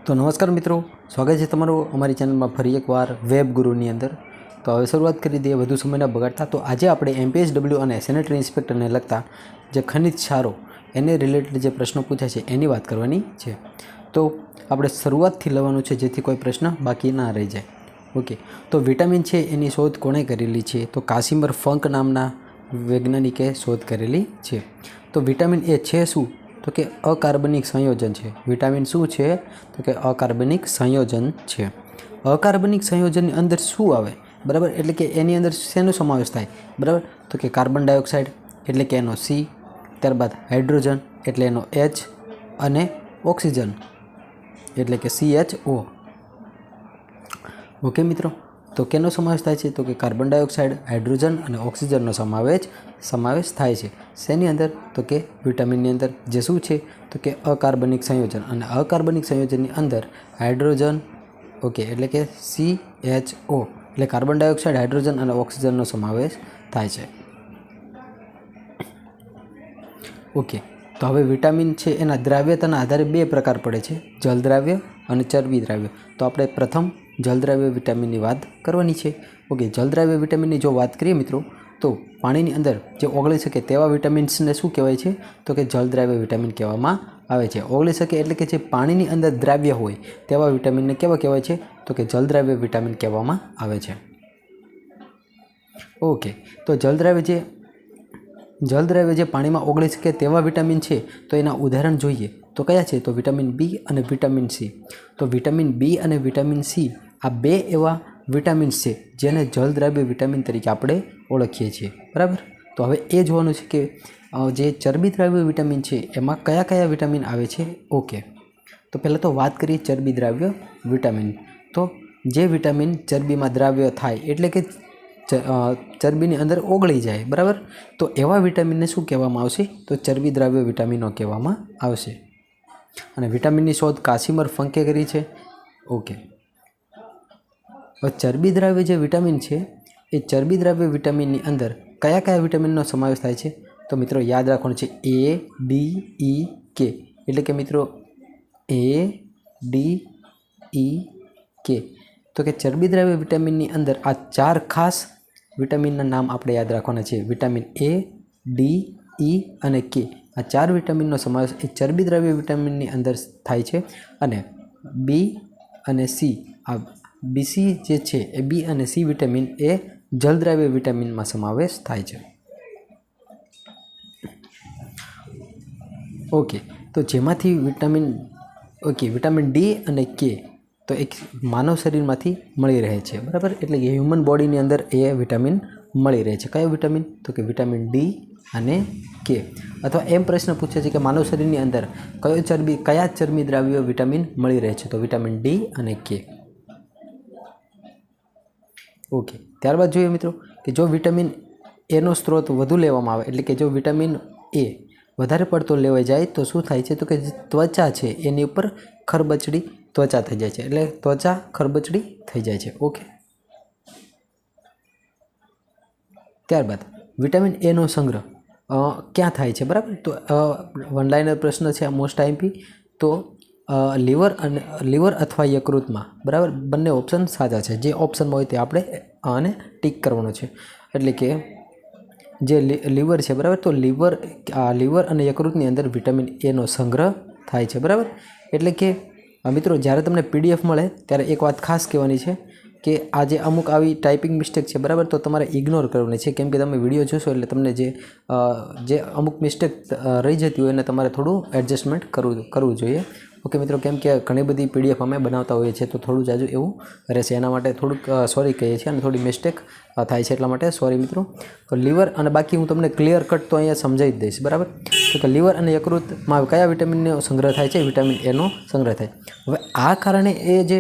तो नमस्कार मित्रों, स्वागत है तमारू अमारी चैनल में फरी एक वार वेब गुरुनी अंदर। तो हवे शुरुआत करी दीए वधु समय न बगाड़ता। तो आज आपणे MPSW और सेनेटरी इंस्पेक्टर ने लगता जे खनिज क्षारो एने रिलेटेड जे प्रश्नों पूछा है एनी बात करवानी छे। तो आपणे शुरुआत थी लेवानुं छे जेथी कोई प्रश्न बाकी ना रही जाए। ओके, तो विटामिन छे एनी शोध कोणे करेली छे? तो कासिमर फंक नामना वैज्ञानिके शोध करेली छे। तो विटामिन ए छे शुं? तो कि अकार्बनिक संयोजन है। विटामिन शू है? तो कि अकार्बनिक संयोजन है। अकार्बनिक संयोजन अंदर शू आवे? बराबर, एटले कि एनी अंदर शेनो समावेश थाय? बराबर, तो कि कार्बन डाइऑक्साइड एटले कि एनो C, त्यारबाद हाइड्रोजन एटले एनो H अने ऑक्सीजन एटले कि CHO। ओके मित्रों, तो केनो समावेश थाय छे? तो कि कार्बन डाइऑक्साइड, हाइड्रोजन अने ऑक्सीजननो समावेश थाय छे। शेनी अंदर? तो कि विटामिननी अंदर। जे शुं छे? तो कि अकार्बनिक संयोजन। अने अकार्बनिक संयोजननी अंदर हाइड्रोजन, ओके, एटले कि CHO एटले कार्बन डाइऑक्साइड, हाइड्रोजन अने ऑक्सीजननो समावेश थाय छे। ओके, तो हवे विटामिन छे एना द्राव्यताना आधारे बे प्रकार पड़े छे, जल द्राव्य अने चरबी द्राव्य। तो आपणे प्रथम जल द्राव्य विटामिननी वात करवानी छे। ओके, जल द्राव्य विटामिननी जो बात करीए मित्रों, तो पाणीनी अंदर जे ओगળી શકે તેવા વિટામિન્સને શું કહેવાય છે? તો કે જલ દ્રાવ્ય વિટામિન કહેવામાં આવે છે। ઓગળી શકે એટલે કે જે પાણીની અંદર દ્રાવ્ય હોય તેવા વિટામિનને કેવા કહેવાય છે? તો કે જલ દ્રાવ્ય વિટામિન કહેવામાં આવે છે। ઓકે, તો જલ દ્રાવ્ય જે પાણીમાં ઓગળી શકે તેવા વિટામિન છે તો એના ઉદાહરણ જોઈએ તો કયા છે? તો વિટામિન બી અને વિટામિન સી। તો વિટામિન બી અને વિટામિન સી આ બે એવા વિટામિન્સ છે જેને જલ દ્રાવ્ય વિટામિન તરીકે આપણે ઓળખીએ છીએ। બરાબર, તો હવે એ જોવાનું છે કે જે ચરબી દ્રાવ્ય વિટામિન છે એમાં કયા કયા વિટામિન આવે છે। ઓકે, તો પહેલાં તો વાત કરીએ ચરબી દ્રાવ્ય વિટામિન। તો જે વિટામિન ચરબીમાં દ્રાવ્ય થાય એટલે કે ચરબીની અંદર ઓગળી જાય, બરાબર, તો એવા વિટામિનને શું કહેવામાં આવશે? તો ચરબી દ્રાવ્ય વિટામિનો કહેવામાં આવશે। અને વિટામિનની શોધ કાસિમર ફંકે કરી છે। ઓકે, चरबी द्राव्य जो विटामिन है ये चरबी द्राव्य विटामिन अंदर कया कया विटामिन समावेश थाय छे? तो मित्रों याद रखवानुं छे A, D, E, K। एटले के मित्रों A, D, E, K। तो कि चरबी द्राव्य विटामिन अंदर आ चार खास विटामिन नाम आपणे याद रखवाना छे। विटामिन A, D, E अने K आ चार विटामिन समावेश ए चरबी द्राव्य विटामिन अंदर थाय छे। अने B अने C आ BC जे छे ए बी अने सी विटामिन ए जल द्राव्य विटामिन में समावेश थाय छे। ओके, तो जेमांथी विटामिन डी अने के तो एक मानव शरीर मांथी मळी रहे छे। बराबर, एटले के ह्यूमन बॉडी नी अंदर ए विटामिन मळी रहे छे। कयो विटामिन? तो कि विटामिन डी अने के। अथवा एम प्रश्न पूछे छे कि मानव शरीर नी अंदर कया चरबी द्राव्य विटामिन मळी रहे छे? तो विटामिन डी अने के। ओके, त्यारबाद જોઈએ મિત્રો કે જો વિટામિન એ નો સ્ત્રોત વધુ લેવામાં આવે એટલે કે જો વિટામિન એ વધારે પડતો લેવાઈ જાય તો શું થાય છે? તો કે ત્વચા છે એની ઉપર ખરબચડી ત્વચા થઈ જાય છે, એટલે ત્વચા ખરબચડી થઈ જાય છે। ઓકે, ત્યારબાદ વિટામિન એ નો સંગ્રહ ક્યાં થાય છે? બરાબર, તો વન લાઇનર પ્રશ્ન છે, મોસ્ટ આઈએમપી। તો લીવર अथवा यकृत में। बराबर, बंने ऑप्शन साचा है। जे ऑप्शन में होय ते आपणे आने टीक करवानो छे। एटले के जे लीवर है, बराबर, तो लीवर अने यकृत नी अंदर विटामिन ए नो संग्रह थाय छे। बराबर, एटले के मित्रों ज्यारे तमने PDF मळे त्यारे एक बात खास कहेवानी छे कि आज अमुक आवी टाइपिंग मिस्टेक है, बराबर, तो तमारे इग्नोर करवानी है, केम के तमे विडियो जोशो एटले तमने जे अमुक मिस्टेक रही जती होय एने तमारे थोड़ुं एडजस्टमेंट करवुं जोईए। ओके मित्रों, केम के घणी बधी PDF अमे बनावता होईए छीए तो थोड़ुं जाजू एवुं रहेशे, एना माटे थोड़ुंक सॉरी कहीए छीए अने थोड़ी मिस्टेक थाय छे एटला माटे सॉरी मित्रों। तो लीवर अने बाकी हूँ तमने क्लियर कट तो अहींया समजावी ज दईश। बराबर, तो कि लीवर अने यकृतमां कया विटामिननो संग्रह थाय छे? विटामिन ए नो संग्रह थाय। हवे आ कारणे ए जे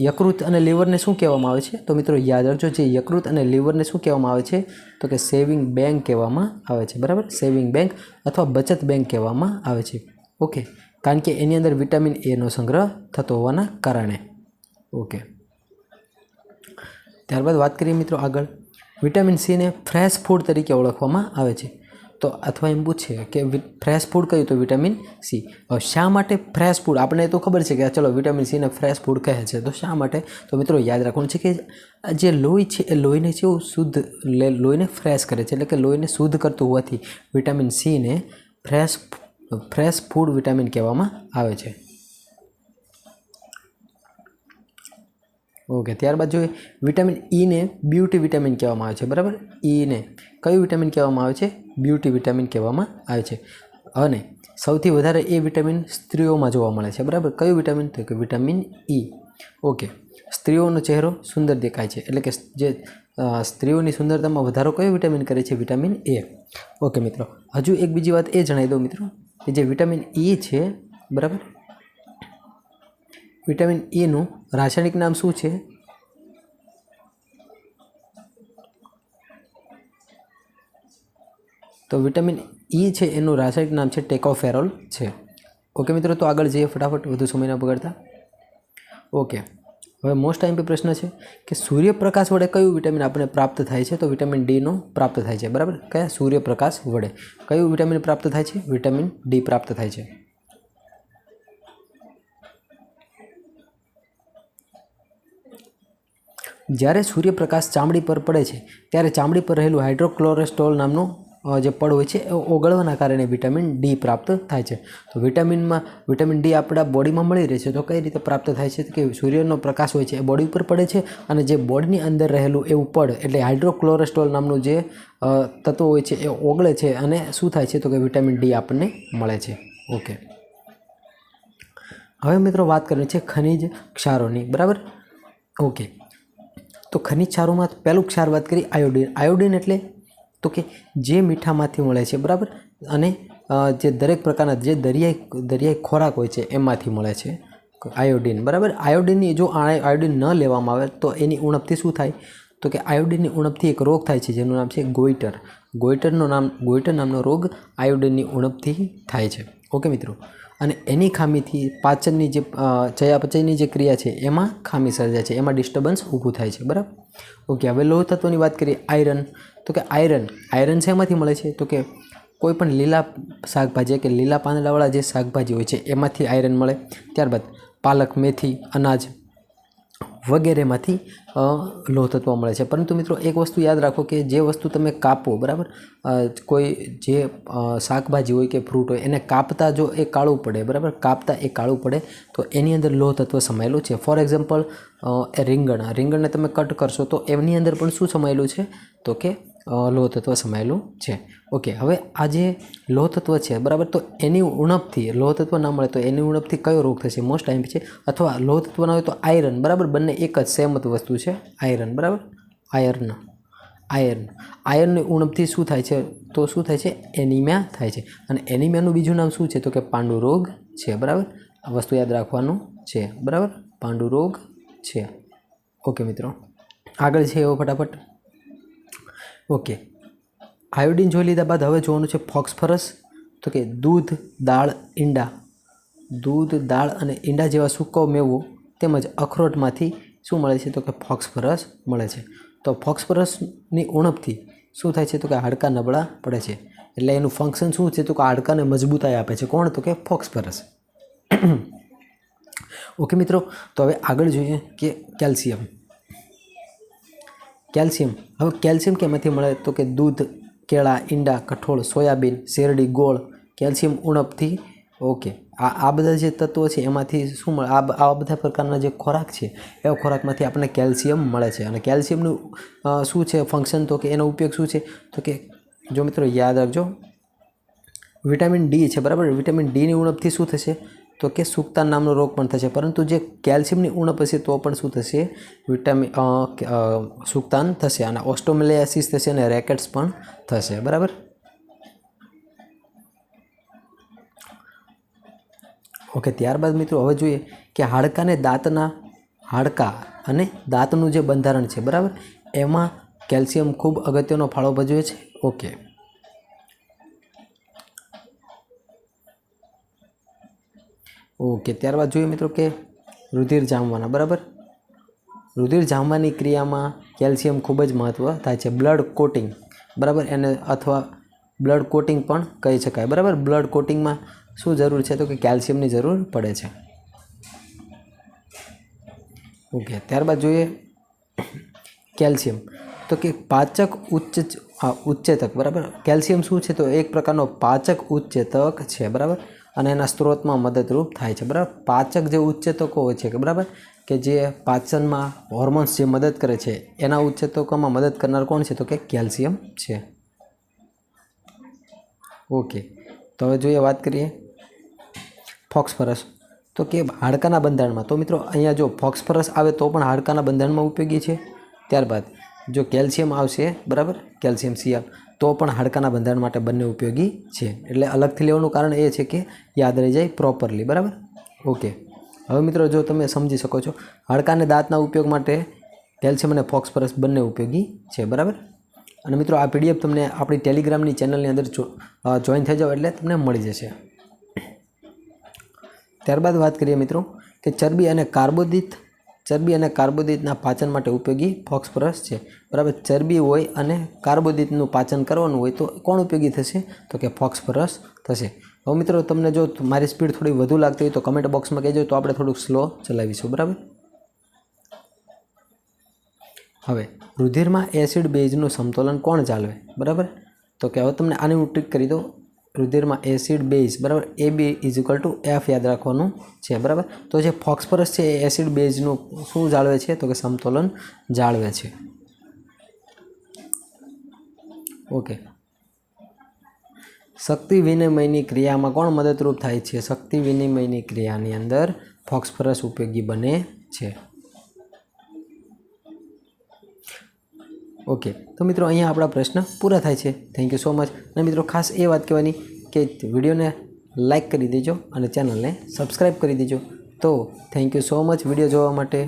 यकृत अने लीवरने शुं कहेवामां आवे छे? तो मित्रों याद राखजो, जे यकृत अने लीवरने शुं कहेवामां आवे छे? तो कि सेविंग बैंक कहेवामां आवे छे। बराबर, सेविंग बैंक अथवा बचत बैंक कहेवामां आवे छे। ओके, कारण के एनी अंदर विटामिन ए नो संग्रह थतो होवाना कारणे। ओके, त्यारबाद बात करिए मित्रों आगळ। विटामिन सी ने फ्रेश फूड तरीके ओळखवामां आवे छे। તો અથવા એમ પૂછે કે ફ્રેશ ફૂડ કયું, તો વિટામિન સી. હવે શા માટે ફ્રેશ ફૂડ? આપણે તો ખબર છે કે ચલો વિટામિન સીને ફ્રેશ ફૂડ કહે છે, તો શા માટે? તો મિત્રો યાદ રાખવાનું છે કે જે લોહી છે એ લોહીને જેવું શુદ્ધ લોહીને ફ્રેશ કરે છે, એટલે કે લોહીને શુદ્ધ કરતું હોવાથી વિટામિન સીને ફ્રેશ ફૂડ વિટામિન કહેવામાં આવે છે. ઓકે, ત્યારબાદ જોઈએ વિટામિન ઈને બ્યુટી વિટામિન કહેવામાં આવે છે, બરાબર. ઈને કયું વિટામિન કહેવામાં આવે છે? બ્યુટી વિટામિન કહેવામાં આવે છે. અને સૌથી વધારે એ વિટામિન સ્ત્રીઓમાં જોવા મળે છે, બરાબર. કયું વિટામિન? તો કે વિટામિન ઈ. ઓકે, સ્ત્રીઓનો ચહેરો સુંદર દેખાય છે, એટલે કે જે સ્ત્રીઓની સુંદરતામાં વધારો કયો વિટામિન કરે છે? Vitamin A. ઓકે મિત્રો, હજુ એક બીજી વાત એ જણાવી દઉં મિત્રો કે જે વિટામિન ઈ છે, બરાબર, વિટામિન ઈનું રાસાયણિક નામ શું છે? તો વિટામિન ઈ છે એનું રાસાયણિક નામ છે ટેકોફેરોલ છે. ઓકે મિત્રો, તો આગળ જઈએ ફટાફટ, વધુ સમય ન બગાડતા. ઓકે, હવે મોસ્ટ ટાઈમ પ્રશ્ન છે કે સૂર્યપ્રકાશ વડે કયું વિટામિન આપણે પ્રાપ્ત થાય છે? તો વિટામિન ડીનો પ્રાપ્ત થાય છે, બરાબર. કયા? સૂર્યપ્રકાશ વડે કયું વિટામિન પ્રાપ્ત થાય છે? વિટામિન ડી પ્રાપ્ત થાય છે. જ્યારે સૂર્યપ્રકાશ ચામડી પર પડે છે ત્યારે ચામડી પર રહેલું હાઇડ્રોક્લોરેસ્ટોલ નામનું જે પડ હોય છે એ ઓગળવાના કારણે વિટામિન ડી પ્રાપ્ત થાય છે. તો વિટામિન ડી આપણા બોડીમાં મળી રહે છે. તો કઈ રીતે પ્રાપ્ત થાય છે? કે સૂર્યનો પ્રકાશ હોય છે એ બોડી ઉપર પડે છે અને જે બોડીની અંદર રહેલું એવું પડ એટલે હાઇડ્રોક્લોરેસ્ટોલ નામનું જે તત્વ હોય છે એ ઓગળે છે અને શું થાય છે? તો કે વિટામિન ડી આપણને મળે છે. ઓકે, હવે મિત્રો વાત કરવી છે ખનિજ ક્ષારોની, બરાબર. ઓકે, તો ખનિજ ક્ષારોમાં પહેલું ક્ષાર વાત કરી આયોડિન. આયોડિન એટલે તો કે જે મીઠામાંથી મળે છે, બરાબર, અને જે દરેક પ્રકારના જે દરિયાઈ ખોરાક હોય છે એમાંથી મળે છે આયોડિન, બરાબર. આયોડિનની જો આયોડિન ન લેવામાં આવે તો એની ઉણપથી શું થાય? તો કે આયોડિનની ઉણપથી એક રોગ થાય છે જેનું નામ છે ગોઈટર. ગોઈટર નામનો રોગ આયોડિનની ઉણપથી થાય છે. ઓકે મિત્રો, અને એની ખામીથી પાચનની જે ચયાપચયની જે ક્રિયા છે એમાં ખામી સર્જાય છે, એમાં ડિસ્ટર્બન્સ ઊભું થાય છે, બરાબર. ઓકે, હવે લોહ તત્વની વાત કરીએ. આયરન. તો કે આયરન શેમાંથી મળે છે? તો કે કોઈ પણ લીલા શાકભાજી કે લીલા પાંદડાવાળા જે શાકભાજી હોય છે એમાંથી આયરન મળે. ત્યારબાદ પાલક, મેથી, અનાજ વગેરેમાંથી લોહ તત્વ મળે છે. પરંતુ મિત્રો એક વસ્તુ યાદ રાખો કે જે વસ્તુ તમે કાપો, બરાબર, કોઈ જે શાકભાજી હોય કે ફ્રૂટ હોય એને કાપતા જો એ કાળું પડે, બરાબર, કાપતા એ કાળું પડે તો એની અંદર લોહ તત્વ સમાયેલું છે. ફોર એક્ઝામ્પલ રીંગણને તમે કટ કરશો તો એની અંદર પણ શું સમાયેલું છે? તો કે લોહ તત્વ સમાયેલું છે. ઓકે, હવે આ જે લોહ તત્વ છે, બરાબર, તો એની ઉણપથી લોહ તત્વ ના મળે તો એની ઉણપથી કયો રોગ થશે? મોસ્ટ ટાઈમ છે. અથવા લોહ તત્વ ના હોય તો આયરન, બરાબર, બંને એક જ સેમ વસ્તુ છે, આયરન, બરાબર. આયર્નની ઉણપથી શું થાય છે? તો શું થાય છે? એનિમિયા થાય છે. અને એનિમિયાનું બીજું નામ શું છે? તો કે પાંડુ રોગ છે, બરાબર. આ વસ્તુ યાદ રાખવાનું છે, બરાબર, પાંડુ રોગ છે. ઓકે મિત્રો, આગળ છે એવો ફટાફટ. ઓકે, આયોડિન જોઈ લીધા બાદ હવે જોવાનું છે ફોસ્ફરસ. તો કે દૂધ, દાળ અને ઈંડા જેવા સૂકો મેવો તેમજ અખરોટમાંથી શું મળે છે? તો કે ફોસ્ફરસ મળે છે. તો ફોસ્ફરસની ઉણપથી શું થાય છે? તો કે હાડકાં નબળા પડે છે. એટલે એનું ફંક્શન શું છે? તો કે હાડકાને મજબૂતાઈ આપે છે. કોણ? તો કે ફોસ્ફરસ. ઓકે મિત્રો, તો હવે આગળ જોઈએ કે કેલ્શિયમ. હવે કેલ્શિયમ કેમાંથી મળે? તો કે દૂધ, કેળા, ઈંડા, કઠોળ, સોયાબીન, શેરડી, ગોળ. કેલ્શિયમ ઉણપથી. ઓકે, આ બધા જે તત્વો છે એમાંથી શું મળે? આ બધા પ્રકારના જે ખોરાક છે એવા ખોરાકમાંથી આપણને કેલ્શિયમ મળે છે. અને કેલ્શિયમનું શું છે ફંક્શન? તો કે એનો ઉપયોગ શું છે? તો કે જો મિત્રો યાદ રાખજો, વિટામિન ડી છે, બરાબર. વિટામિન ડીની ઉણપથી શું થશે? તો કે સુક્તાન નામનો રોગ પણ થશે. પરંતુ જે કેલ્શિયમની ઉણપ હશે તો પણ શું થશે? સુક્તાન થશે અને ઓસ્ટોમેલિયાસિસ થશે અને રેકેટ્સ પણ થશે, બરાબર. ઓકે, ત્યારબાદ મિત્રો હવે જોઈએ કે હાડકાં અને દાંતનું જે બંધારણ છે, બરાબર, એમાં કેલ્શિયમ ખૂબ અગત્યનો ફાળો ભજવે છે. ઓકે, ત્યારબાદ જોઈએ મિત્રો કે રુધિર જામવાના, બરાબર. રુધિર જામવાની ક્રિયામાં કેલ્શિયમ ખૂબ જ મહત્ત્વ થાય છે. બ્લડ કોટિંગ, બરાબર, એને અથવા બ્લડ કોટિંગ પણ કહી શકાય, બરાબર. બ્લડ કોટિંગમાં શું જરૂર છે તો કે કેલ્શિયમની જરૂર પડે છે. ઓકે, ત્યારબાદ જોઈએ કેલ્શિયમ. તો કે પાચક ઉચ્ચેતક, બરાબર. કેલ્શિયમ શું છે તો એક પ્રકારનો પાચક ઉચ્ચેતક છે, બરાબર, અને એના સ્ત્રોતમાં મદદરૂપ થાય છે, બરાબર. પાચક જે ઉચ્ચેતકો હોય છે કે બરાબર, કે જે પાચનમાં હોર્મોન્સ જે મદદ કરે છે એના ઉચ્ચેતકોમાં મદદ કરનાર કોણ છે તો કે કેલ્શિયમ છે. ઓકે, તો હવે જોઈએ વાત કરીએ ફોસ્ફરસ. તો કે હાડકાના બંધારણમાં, તો મિત્રો અહીંયા જો ફોસ્ફરસ આવે તો પણ હાડકાના બંધારણમાં ઉપયોગી છે. ત્યારબાદ જો કેલ્શિયમ આવશે, બરાબર, કેલ્શિયમ Cl, તો પણ હાડકાના બંધારણ માટે બંને ઉપયોગી છે. એટલે અલગથી લેવાનું કારણ એ છે કે યાદ રહી જાય પ્રોપરલી, બરાબર. ઓકે, હવે મિત્રો જો તમે સમજી શકો છો, હાડકાને દાંતના ઉપયોગ માટે કેલ્શિયમ અને ફોસ્ફરસ બંને ઉપયોગી છે, બરાબર. અને મિત્રો આ PDF તમને આપણી ટેલિગ્રામની ચેનલની અંદર જોઈન થઈ જાઓ એટલે તમને મળી જશે. ત્યારબાદ વાત કરીએ મિત્રો કે ચરબી અને કાર્બોદિતના પાચન માટે ઉપયોગી ફોસ્ફરસ છે, બરાબર. ચરબી હોય અને કાર્બોદિતનું પાચન કરવાનું હોય તો કોણ ઉપયોગી થશે તો કે ફોસ્ફરસ થશે. હવે મિત્રો તમને જો મારી સ્પીડ થોડી વધુ લાગતી હોય તો કમેન્ટ બોક્સમાં કહેજો, તો આપણે થોડુંક સ્લો ચલાવીશું, બરાબર. હવે રુધિરમાં એસિડ બેઝનું સમતોલન કોણ જાળવે, બરાબર. તો કે હવે તમને આની હું ટ્રીક કરી દઉં. રુધિરમાં એસિડ બેઝ, બરાબર, AB = F યાદ રાખવાનું છે, બરાબર. તો જે ફોસ્ફરસ છે એ એસિડ બેઝનું શું જાળવે છે તો કે સમતોલન જાળવે છે. ઓકે, શક્તિ વિનિમયની ક્રિયામાં કોણ મદદરૂપ થાય છે? શક્તિ વિનિમયની ક્રિયાની અંદર ફોસ્ફરસ ઉપયોગી બને છે. ઓકે, તો મિત્રો અહીંયા આપણા પ્રશ્ન પૂરા થાય છે. Thank you so much. અને મિત્રો ખાસ એ વાત કહેવાની કે વિડીયોને લાઇક કરી દેજો અને ચેનલને સબસ્ક્રાઈબ કરી દેજો. તો thank you so much video જોવા માટે.